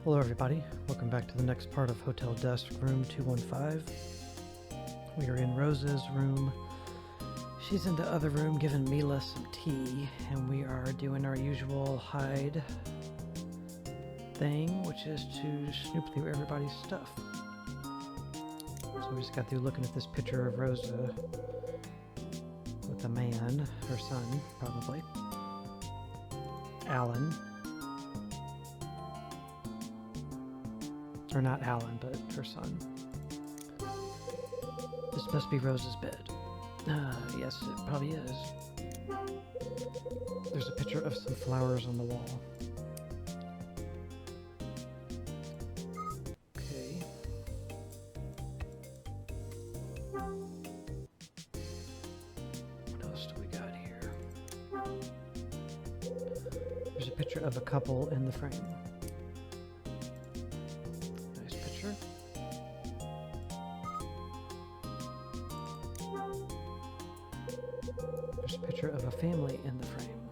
Hello everybody, welcome back to the next part of Hotel Dusk, room 215. We are in Rose's room. She's in the other room giving Mila some tea, and we are doing our usual hide thing, which is to snoop through everybody's stuff. So we just got through looking at this picture of Rosa with a man, her son, probably. Alan. Or not Alan, but her son. This must be Rose's bed. Yes, it probably is. There's a picture of some flowers on the wall. Okay. What else do we got here? There's a picture of a couple in the frame. There's a picture of a family in the frame.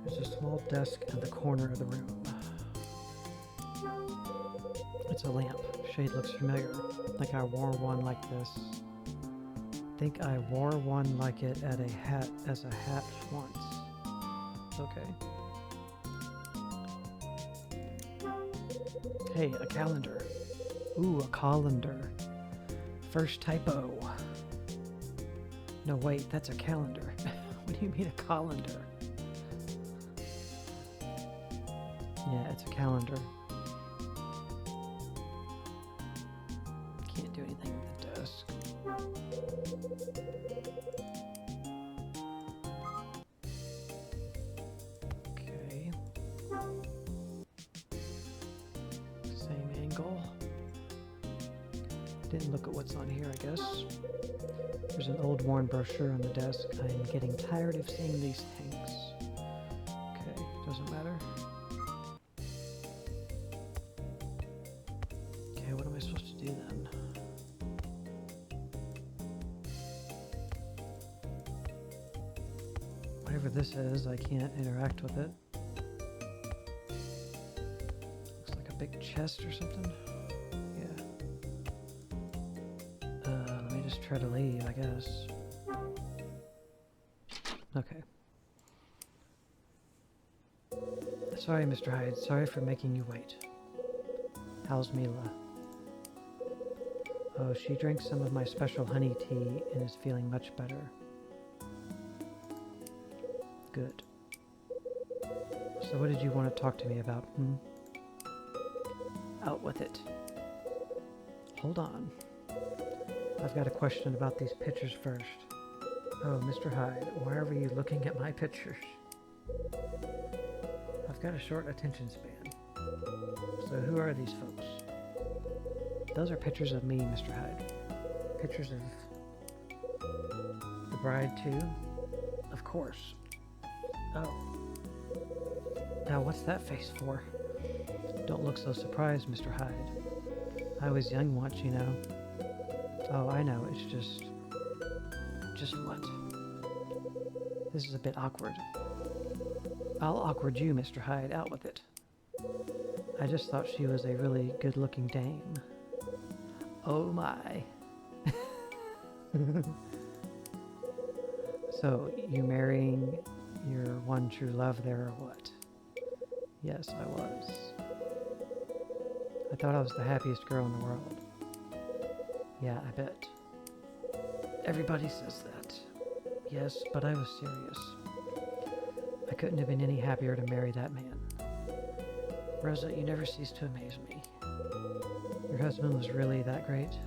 There's a small desk in the corner of the room. It's a lamp. Shade looks familiar, like I wore one like this. I think I wore one like it as a hat once. Okay. Hey, a calendar. Ooh, a colander. First typo. No, wait, that's a calendar. What do you mean a colander? Yeah, it's a calendar. Can't do anything with the desk. Okay. Same angle. Didn't look at what's on here, I guess. There's an old worn brochure on the desk. I am getting tired of seeing these things. Okay, doesn't matter. Okay, what am I supposed to do then? Whatever this is, I can't interact with it. Looks like a big chest or something. Yeah. Let me just try to leave, I guess. Okay. Sorry, Mr. Hyde. Sorry for making you wait. How's Mila? Oh, she drank some of my special honey tea and is feeling much better. Good. So what did you want to talk to me about, Out with it. Hold on. I've got a question about these pictures first. Oh, Mr. Hyde, why are you looking at my pictures? I've got a short attention span. So who are these folks? Those are pictures of me, Mr. Hyde. Pictures of the bride, too? Of course. Oh. Now what's that face for? Don't look so surprised, Mr. Hyde. I was young once, you know. Oh, I know, it's just... Just what? This is a bit awkward. I'll awkward you, Mr. Hyde. Out with it. I just thought she was a really good-looking dame. Oh my. So, you marrying your one true love there, or what? Yes, I was. I thought I was the happiest girl in the world. Yeah, I bet. Everybody says that. Yes, but I was serious. I couldn't have been any happier to marry that man. Rosa, you never cease to amaze me. Your husband was really that great?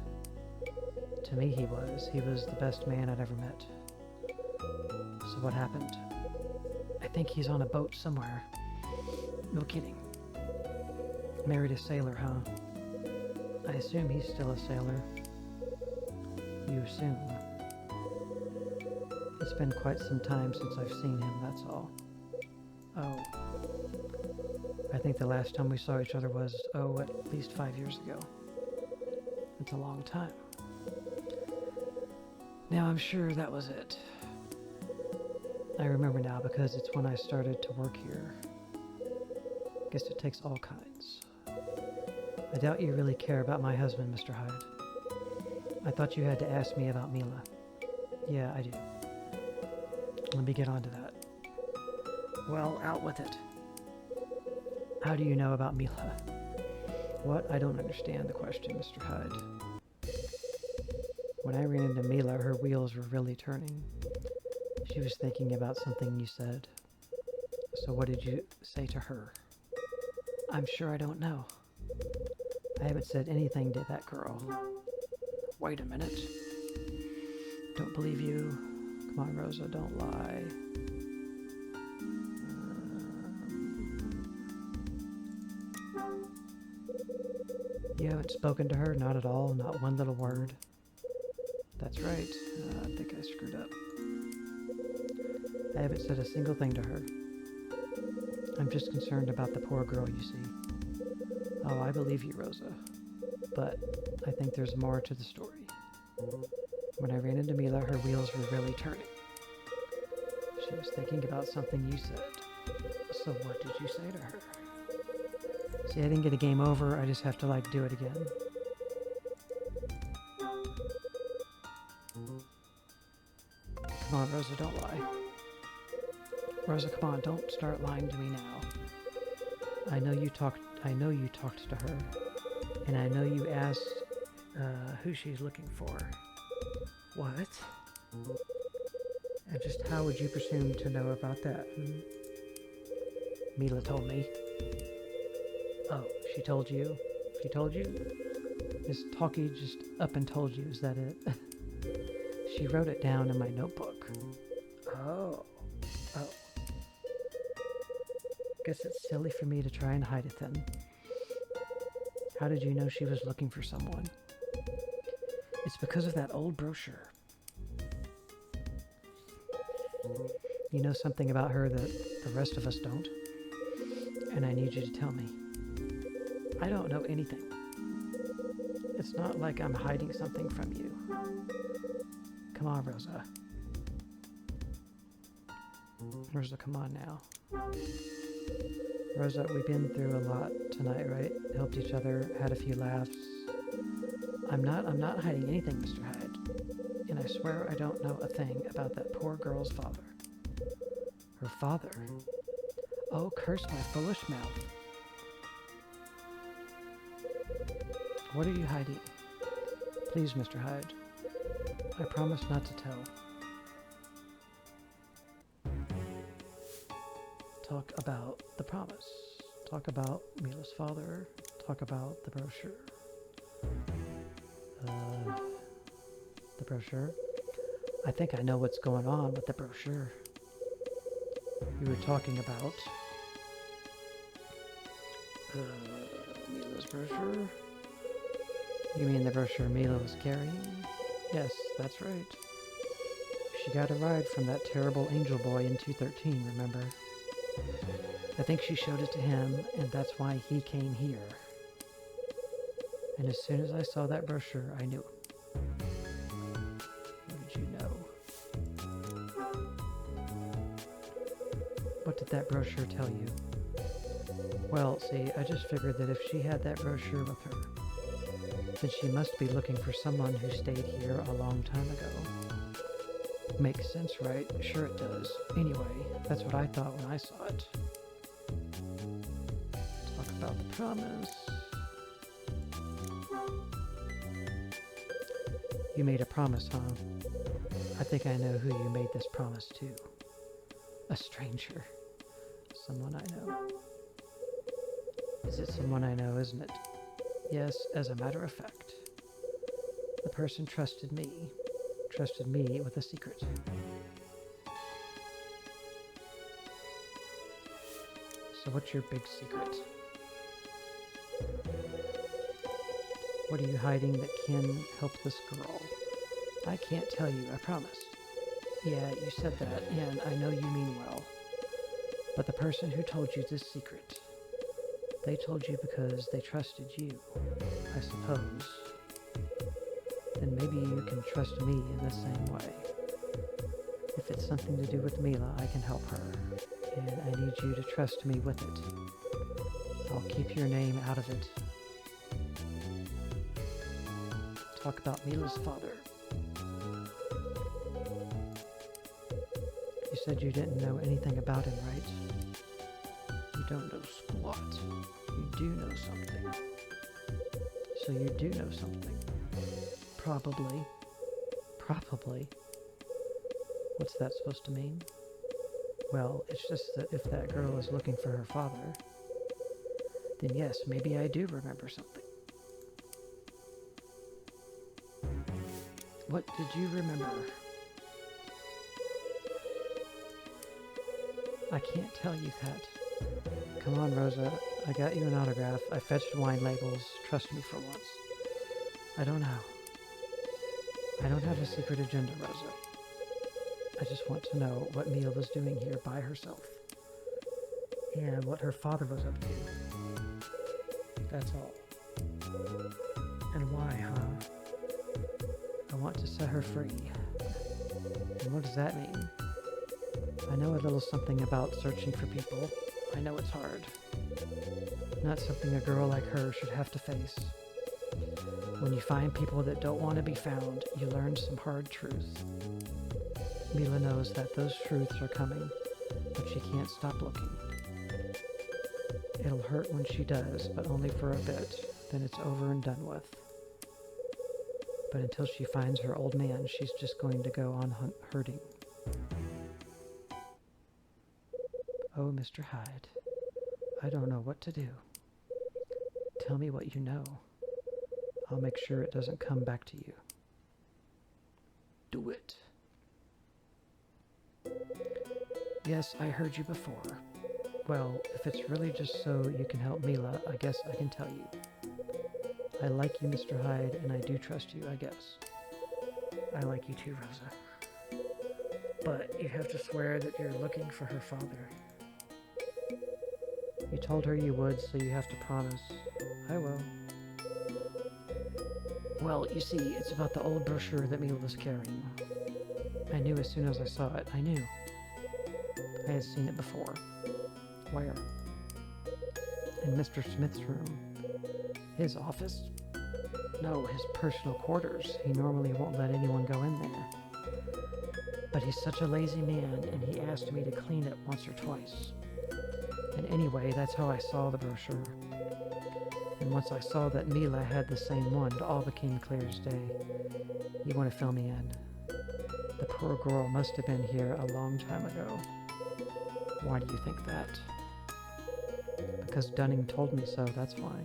To me, he was. He was the best man I'd ever met. So what happened? I think he's on a boat somewhere. No kidding. Married a sailor, huh? I assume he's still a sailor. You assume. It's been quite some time since I've seen him, that's all. Oh. I think the last time we saw each other was, at least 5 years ago. It's a long time. Now I'm sure that was it. I remember now because it's when I started to work here. Guess it takes all kinds. I doubt you really care about my husband, Mr. Hyde. I thought you had to ask me about Mila. Yeah, I do. Let me get on to that. Well, out with it. How do you know about Mila? What? I don't understand the question, Mr. Hyde. When I ran into Mila, her wheels were really turning. She was thinking about something you said. So what did you say to her? I'm sure I don't know. I haven't said anything to that girl. Wait a minute. Don't believe you. Come on, Rosa, don't lie. You haven't spoken to her? Not at all? Not one little word? That's right. I think I screwed up. I haven't said a single thing to her. I'm just concerned about the poor girl, you see. Oh, I believe you, Rosa. But I think there's more to the story. When I ran into Mila, her wheels were really turning. She was thinking about something you said. So what did you say to her? See, I didn't get a game over. I just have to, do it again. Come on, Rosa, don't lie. Rosa, come on, don't start lying to me now. I know you talked to her, and I know you asked who she's looking for. What? And just how would you presume to know about that? Mila told me. Oh, she told you? She told you? Miss Talkie just up and told you, is that it? She wrote it down in my notebook. Oh. Guess it's silly for me to try and hide it then. How did you know she was looking for someone? It's because of that old brochure. You know something about her that the rest of us don't? And I need you to tell me. I don't know anything. It's not like I'm hiding something from you. Come on, Rosa. Rosa, come on now. Rosa, we've been through a lot tonight, right? Helped each other, had a few laughs. I'm not hiding anything, Mr. Hyde. And I swear I don't know a thing about that poor girl's father. Her father? Oh, curse my foolish mouth. What are you hiding? Please, Mr. Hyde. I promise not to tell. Talk about the promise. Talk about Mila's father. Talk about the brochure. The brochure? I think I know what's going on with the brochure. You were talking about Mila's brochure? You mean the brochure Mila was carrying? Yes, that's right. She got a ride from that terrible angel boy in 213, remember? I think she showed it to him, and that's why he came here. And as soon as I saw that brochure, I knew. What did you know? What did that brochure tell you? Well, see, I just figured that if she had that brochure with her, then she must be looking for someone who stayed here a long time ago. Makes sense, right? Sure it does. Anyway, that's what I thought when I saw it. Talk about the promise. You made a promise, huh? I think I know who you made this promise to. A stranger. Someone I know. Is it someone I know, isn't it? Yes, as a matter of fact. The person trusted me with a secret. So what's your big secret? What are you hiding that can help this girl? I can't tell you, I promise. Yeah, you said that, and I know you mean well. But the person who told you this secret, they told you because they trusted you, I suppose. Then maybe you can trust me in the same way. If it's something to do with Mila, I can help her. And I need you to trust me with it. I'll keep your name out of it. Talk about Mila's father. You said you didn't know anything about him, right? You don't know squat. You do know something. So you do know something. Probably. Probably. What's that supposed to mean? Well, it's just that if that girl is looking for her father, then yes, maybe I do remember something. What did you remember? I can't tell you that. Come on, Rosa. I got you an autograph. I fetched wine labels. Trust me for once. I don't know. I don't have a secret agenda, Rosa. I just want to know what Mila was doing here by herself. And what her father was up to. That's all. And why, huh? I want to set her free. And what does that mean? I know a little something about searching for people. I know it's hard. Not something a girl like her should have to face. When you find people that don't want to be found, you learn some hard truths. Mila knows that those truths are coming, but she can't stop looking. It'll hurt when she does, but only for a bit. Then it's over and done with. But until she finds her old man, she's just going to go on hurting. Oh, Mr. Hyde, I don't know what to do. Tell me what you know. I'll make sure it doesn't come back to you. Do it. Yes, I heard you before. Well, if it's really just so you can help Mila, I guess I can tell you. I like you, Mr. Hyde, and I do trust you, I guess. I like you too, Rosa. But you have to swear that you're looking for her father. You told her you would, so you have to promise. I will. Well, you see, it's about the old brochure that Mila was carrying. I knew as soon as I saw it. I knew. I had seen it before. Where? In Mr. Smith's room. His office? No, his personal quarters. He normally won't let anyone go in there. But he's such a lazy man, and he asked me to clean it once or twice. And anyway, that's how I saw the brochure. And once I saw that Mila had the same one, it all became clear as day. You want to fill me in? The poor girl must have been here a long time ago. Why do you think that? Because Dunning told me so, that's why.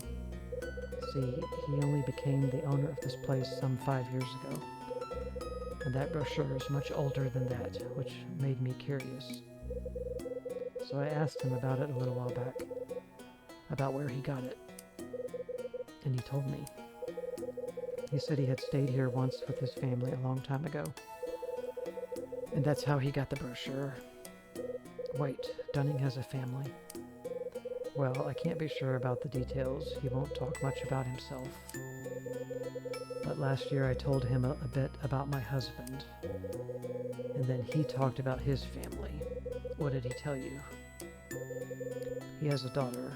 See, he only became the owner of this place some 5 years ago. And that brochure is much older than that, which made me curious. So I asked him about it a little while back, about where he got it. And he told me. He said he had stayed here once with his family a long time ago. And that's how he got the brochure. Wait, Dunning has a family? Well, I can't be sure about the details. He won't talk much about himself. But last year I told him a bit about my husband. And then he talked about his family. What did he tell you? He has a daughter,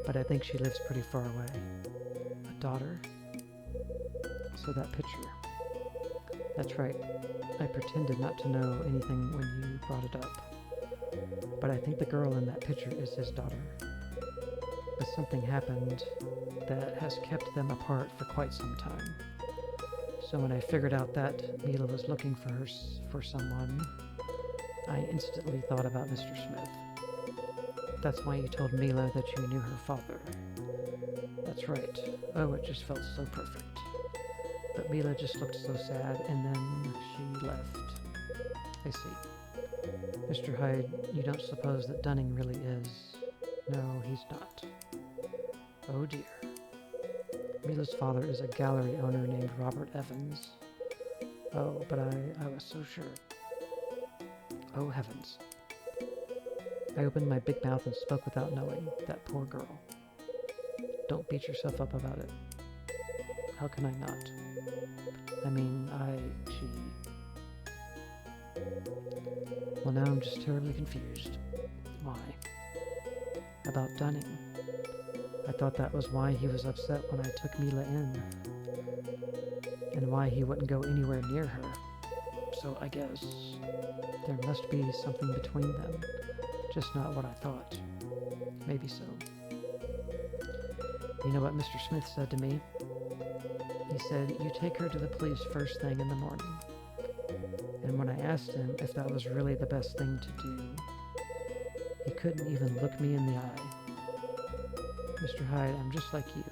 but I think she lives pretty far away. A daughter? So that picture. That's right. I pretended not to know anything when you brought it up. But I think the girl in that picture is his daughter. But something happened that has kept them apart for quite some time. So when I figured out that Mila was looking for someone, I instantly thought about Mr. Smith. That's why you told Mila that you knew her father. That's right. Oh, it just felt so perfect. But Mila just looked so sad, and then she left. I see. Mr. Hyde, you don't suppose that Dunning really is? No, he's not. Oh dear. Mila's father is a gallery owner named Robert Evans. Oh, but I was so sure. Oh heavens. I opened my big mouth and spoke without knowing. That poor girl. Don't beat yourself up about it. How can I not? I mean, she... Well, now I'm just terribly confused. Why? About Dunning. I thought that was why he was upset when I took Mila in. And why he wouldn't go anywhere near her. So I guess there must be something between them. Just not what I thought. Maybe so. You know what Mr. Smith said to me? He said, you take her to the police first thing in the morning. And when I asked him if that was really the best thing to do, he couldn't even look me in the eye. Mr. Hyde, I'm just like you.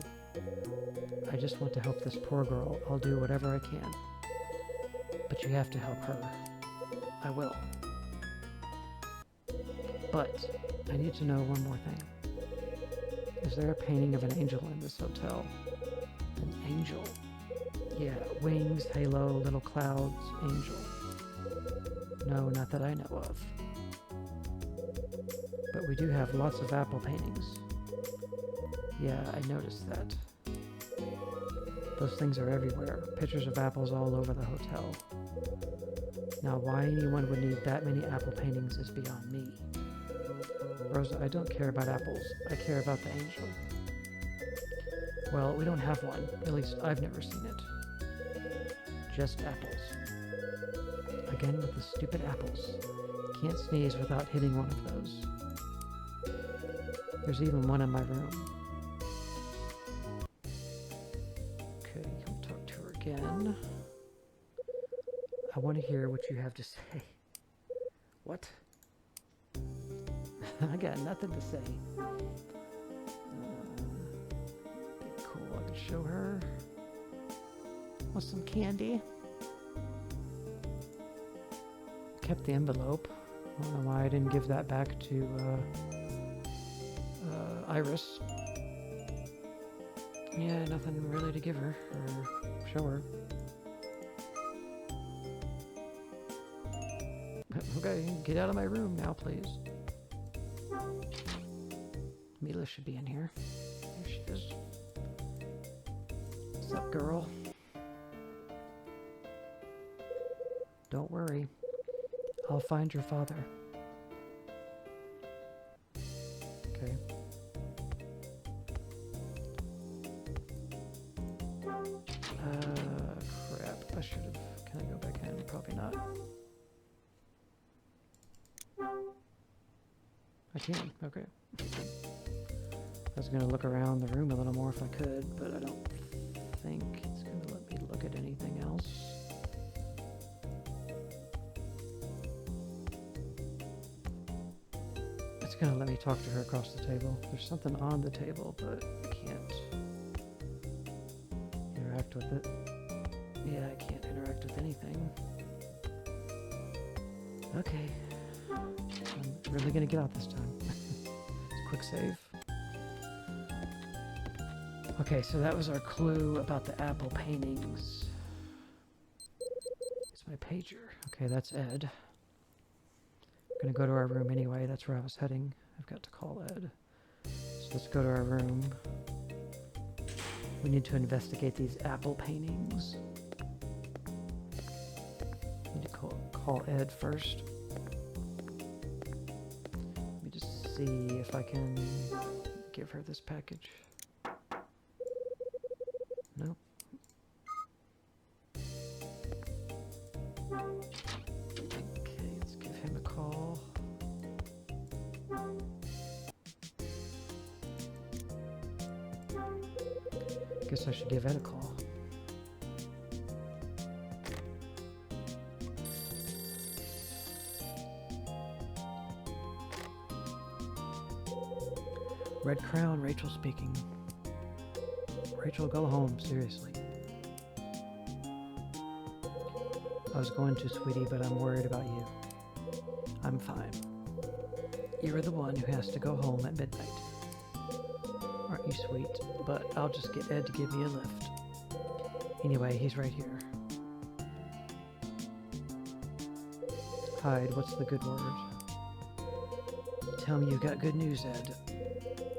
I just want to help this poor girl. I'll do whatever I can. But you have to help her. I will. But I need to know one more thing. Is there a painting of an angel in this hotel? An angel? Yeah, wings, halo, little clouds, angel. No, not that I know of. But we do have lots of apple paintings. Yeah, I noticed that. Those things are everywhere. Pictures of apples all over the hotel. Now, why anyone would need that many apple paintings is beyond me. Rosa, I don't care about apples. I care about the angel. Well, we don't have one. At least I've never seen it. Just apples. Again with the stupid apples. Can't sneeze without hitting one of those. There's even one in my room. Okay, I'll talk to her again. I want to hear what you have to say. What? I got nothing to say. Be cool, I can show her. Want some candy? Kept the envelope. I don't know why I didn't give that back to Iris. Yeah, nothing really to give her or show her. Okay, get out of my room now, please. Mila should be in here. There she is. What's up, girl? Don't worry. I'll find your father. Okay. Crap. I should have... Can I go back in? Probably not. I can. Okay. I was going to look around the room a little more if I could, but I don't think it's going to let me look at anything else. It's going to let me talk to her across the table. There's something on the table, but I can't interact with it. Yeah, I can't interact with anything. Okay. I'm really going to get out this time. It's a quick save. Okay, so that was our clue about the apple paintings. It's my pager. Okay, that's Ed. I'm gonna go to our room anyway. That's where I was heading. I've got to call Ed. So let's go to our room. We need to investigate these apple paintings. Need to call Ed first. Let me just see if I can give her this package. Nope. Okay, let's give him a call. Guess I should give Ed a call. Red Crown, Rachel speaking. Rachel, go home, seriously. I was going to, sweetie, but I'm worried about you. I'm fine. You're the one who has to go home at midnight. Aren't you sweet? But I'll just get Ed to give me a lift. Anyway, he's right here. Hyde, what's the good word? Tell me you've got good news, Ed.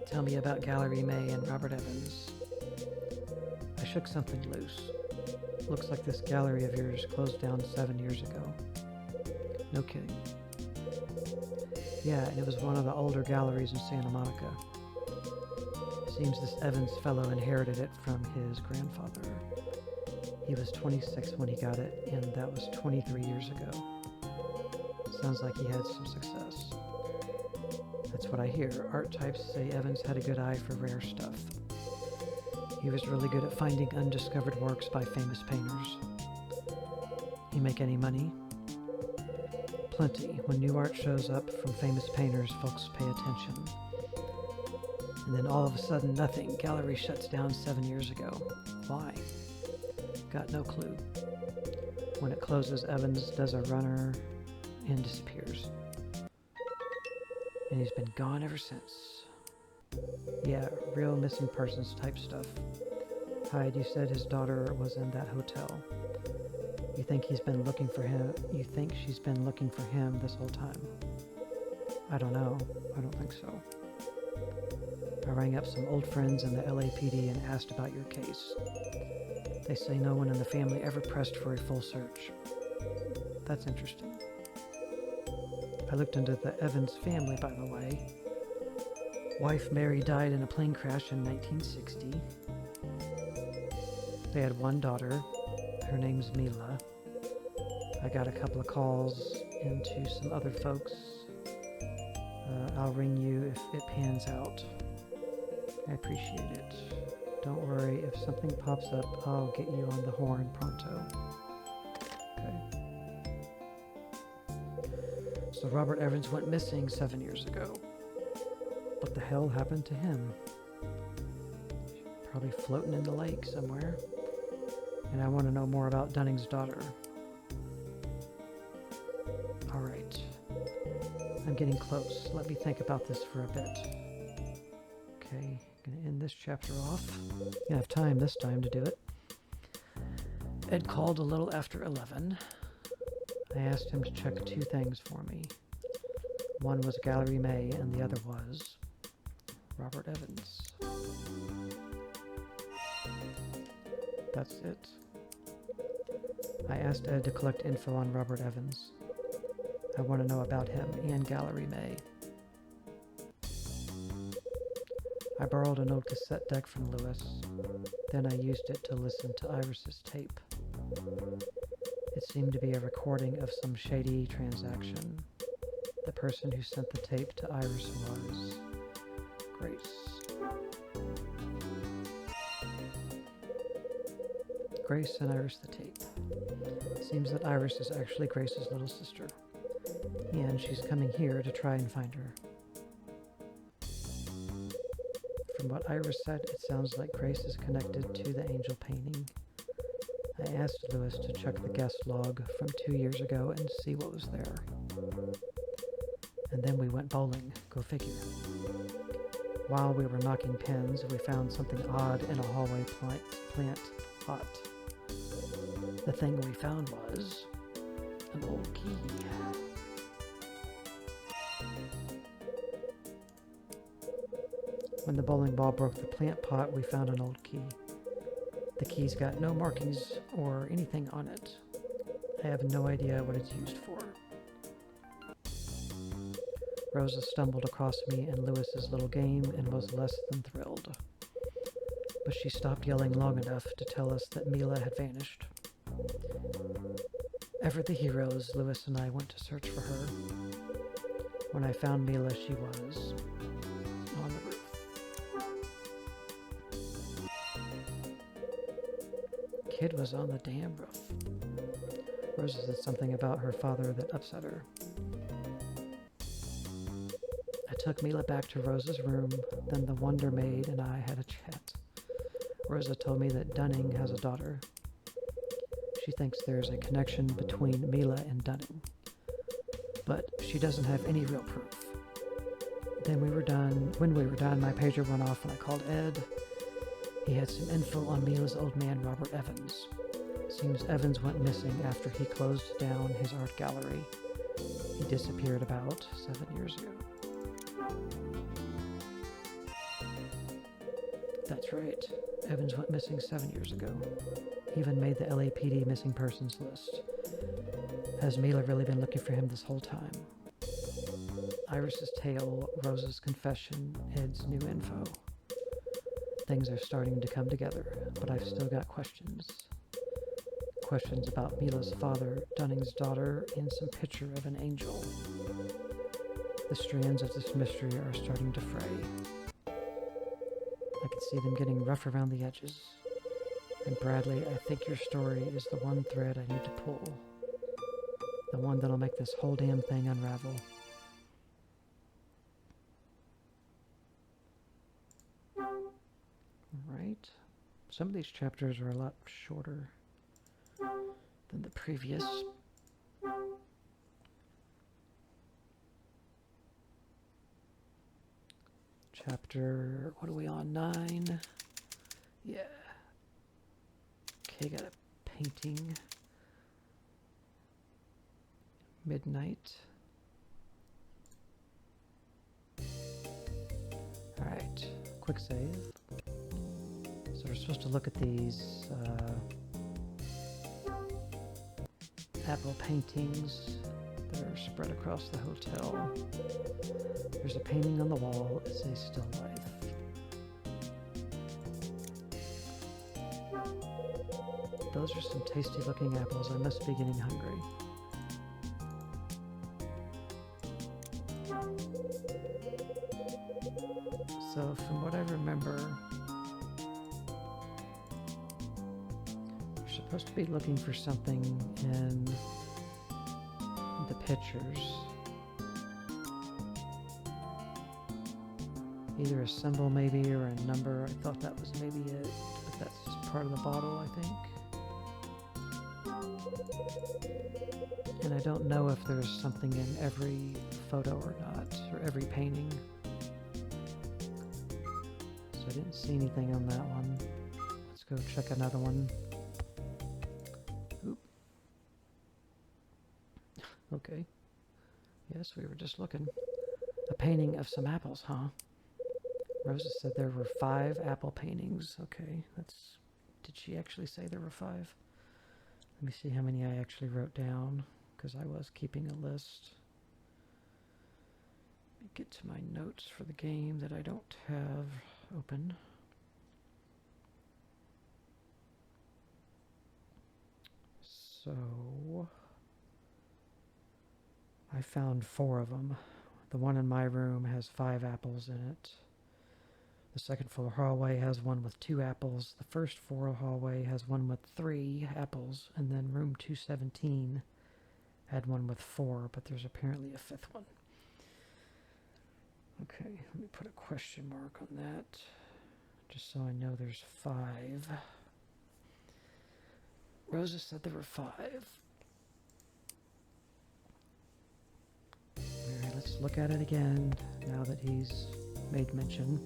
Tell me about Gallery May and Robert Evans. I shook something loose. Looks like this gallery of yours closed down 7 years ago. No kidding. Yeah, and it was one of the older galleries in Santa Monica. Seems this Evans fellow inherited it from his grandfather. He was 26 when he got it, and that was 23 years ago. Sounds like he had some success. That's what I hear. Art types say Evans had a good eye for rare stuff. He was really good at finding undiscovered works by famous painters. He make any money? Plenty. When new art shows up from famous painters, folks pay attention. And then all of a sudden, nothing. Gallery shuts down 7 years ago. Why? Got no clue. When it closes, Evans does a runner and disappears. And he's been gone ever since. Yeah, real missing persons type stuff. Hyde, you said his daughter was in that hotel. You think he's been looking for him? You think she's been looking for him this whole time? I don't know. I don't think so. I rang up some old friends in the LAPD and asked about your case. They say no one in the family ever pressed for a full search. That's interesting. I looked into the Evans family, by the way. Wife Mary died in a plane crash in 1960. They had one daughter. Her name's Mila. I got a couple of calls into some other folks. I'll ring you if it pans out. I appreciate it. Don't worry, if something pops up, I'll get you on the horn pronto. Okay. So Robert Evans went missing 7 years ago. What the hell happened to him? Probably floating in the lake somewhere. And I want to know more about Dunning's daughter. All right. I'm getting close. Let me think about this for a bit. Okay, gonna end this chapter off. Gonna have time this time to do it. Ed called a little after 11. I asked him to check 2 things for me. One was Gallery May, and the other was Robert Evans. That's it. I asked Ed to collect info on Robert Evans. I want to know about him and Gallery May. I borrowed an old cassette deck from Lewis. Then I used it to listen to Iris's tape. It seemed to be a recording of some shady transaction. The person who sent the tape to Iris was Grace. Grace sent Iris the tape. It seems that Iris is actually Grace's little sister, and she's coming here to try and find her. From what Iris said, it sounds like Grace is connected to the angel painting. I asked Lewis to check the guest log from 2 years ago and see what was there. And then we went bowling, go figure. While we were knocking pins, we found something odd in a hallway plant pot. The thing we found was an old key. When the bowling ball broke the plant pot, we found an old key. The key's got no markings or anything on it. I have no idea what it's used for. Rosa stumbled across me and Lewis's little game and was less than thrilled. But she stopped yelling long enough to tell us that Mila had vanished. Ever the heroes, Lewis and I went to search for her. When I found Mila, she was on the roof. Kid was on the damn roof. Rosa said something about her father that upset her. I took Mila back to Rosa's room, then the Wonder Maid and I had a chat. Rosa told me that Dunning has a daughter. She thinks there's a connection between Mila and Dunning, but she doesn't have any real proof. When we were done, my pager went off and I called Ed. He had some info on Mila's old man, Robert Evans. Seems Evans went missing after he closed down his art gallery. He disappeared about 7 years ago. That's right. Evans went missing 7 years ago. He even made the LAPD missing persons list. Has Mila really been looking for him this whole time? Iris's tale, Rose's confession, Ed's new info. Things are starting to come together, but I've still got questions. Questions about Mila's father, Dunning's daughter, and some picture of an angel. The strands of this mystery are starting to fray. I can see them getting rough around the edges. And Bradley, I think your story is the one thread I need to pull. The one that'll make this whole damn thing unravel. Alright. Some of these chapters are a lot shorter than the previous. Chapter, what are we on, 9? Yeah. Okay, got a painting. Midnight. Alright, quick save. So we're supposed to look at these apple paintings that are spread across the hotel. There's a painting on the wall. It's a still life. Those are some tasty looking apples. I must be getting hungry. So from what I remember, you're supposed to be looking for something in the pictures. Either a symbol maybe or a number. I thought that was maybe it, but that's just part of the bottle, I think. And I don't know if there's something in every photo or not, or every painting. So I didn't see anything on that one. Let's go check another one. Oop. Okay. Yes, we were just looking. A painting of some apples, huh? Rosa said there were 5 apple paintings. Okay, that's... Did she actually say there were 5? Let me see how many I actually wrote down, because I was keeping a list. Let me get to my notes for the game that I don't have open. So... I found 4 of them. The one in my room has 5 apples in it. The second floor hallway has one with 2 apples. The first floor hallway has one with 3 apples. And then room 217 had one with 4, but there's apparently a 5th one. Okay, let me put a question mark on that, just so I know there's 5. Rosa said there were 5. Alright, let's look at it again, now that he's made mention.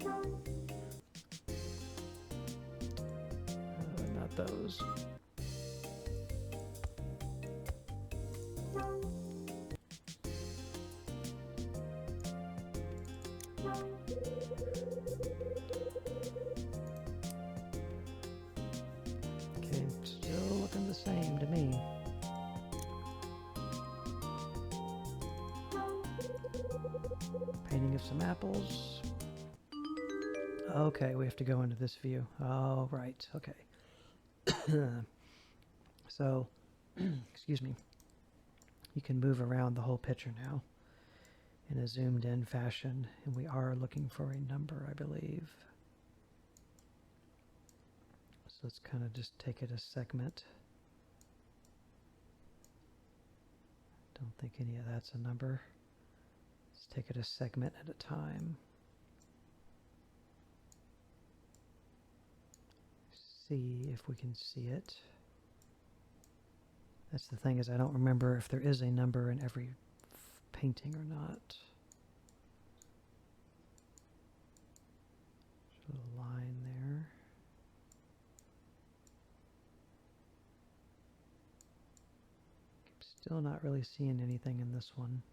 Not those. Okay, still looking the same to me. Painting of some apples. Okay, we have to go into this view. Oh, right, okay. So, excuse me, you can move around the whole picture now in a zoomed in fashion, and we are looking for a number, I believe. So let's kind of just take it a segment. Don't think any of that's a number. Let's take it a segment at a time. See if we can see it. That's the thing, is I don't remember if there is a number in every painting or not. There's a line there. Still not really seeing anything in this one.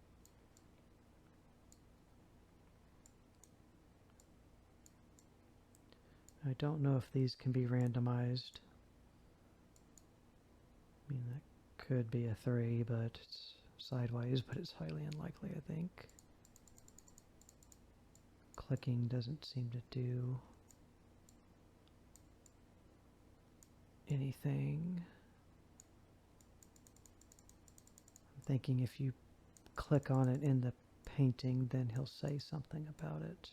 I don't know if these can be randomized. I mean, that could be a 3, but it's sideways, but it's highly unlikely, I think. clicking doesn't seem to do anything. I'm thinking if you click on it in the painting, then he'll say something about it.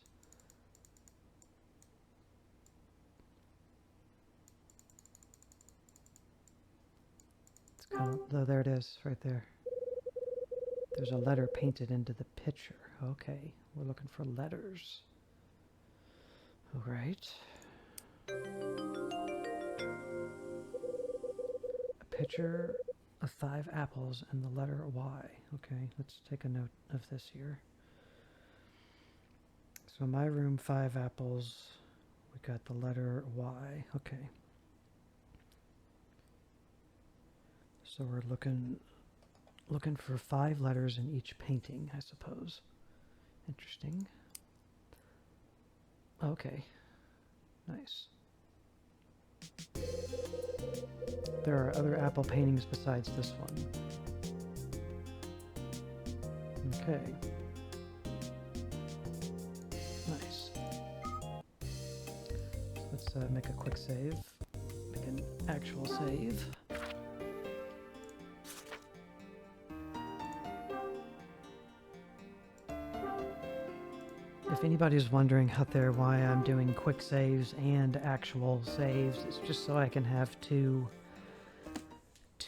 It's kind of, oh, there it is, right there. There's a letter painted into the picture. Okay, we're looking for letters. All right. A picture of 5 apples and the letter Y. Okay, let's take a note of this here. So my room, 5 apples. We got the letter Y. Okay. So we're looking for 5 letters in each painting, I suppose. Interesting. Okay. Nice. There are other apple paintings besides this one. Okay. Nice. Let's make a quick save. Make an actual save. If anybody's wondering out there why I'm doing quick saves and actual saves, it's just so I can have two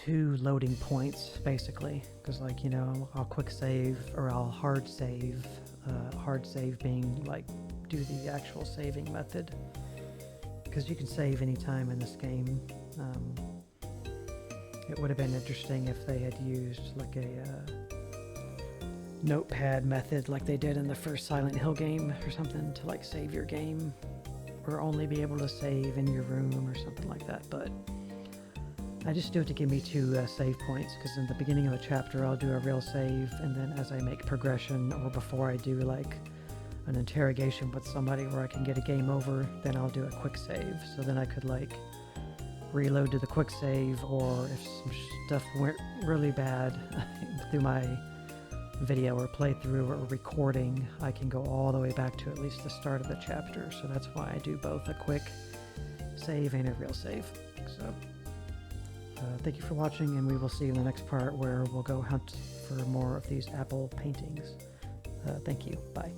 loading points, basically. Because, like, you know, I'll quick save or I'll hard save. Hard save being like do the actual saving method. Because you can save anytime in this game. It would have been interesting if they had used like a notepad method like they did in the first Silent Hill game or something to like save your game, or only be able to save in your room or something like that. But I just do it to give me 2 save points, because in the beginning of a chapter I'll do a real save, and then as I make progression or before I do like an interrogation with somebody where I can get a game over, then I'll do a quick save. So then I could like reload to the quick save, or if some stuff went really bad through my video or playthrough or recording, I can go all the way back to at least the start of the chapter. So that's why I do both a quick save and a real save. So thank you for watching, and we will see you in the next part where we'll go hunt for more of these apple paintings. Thank you. Bye.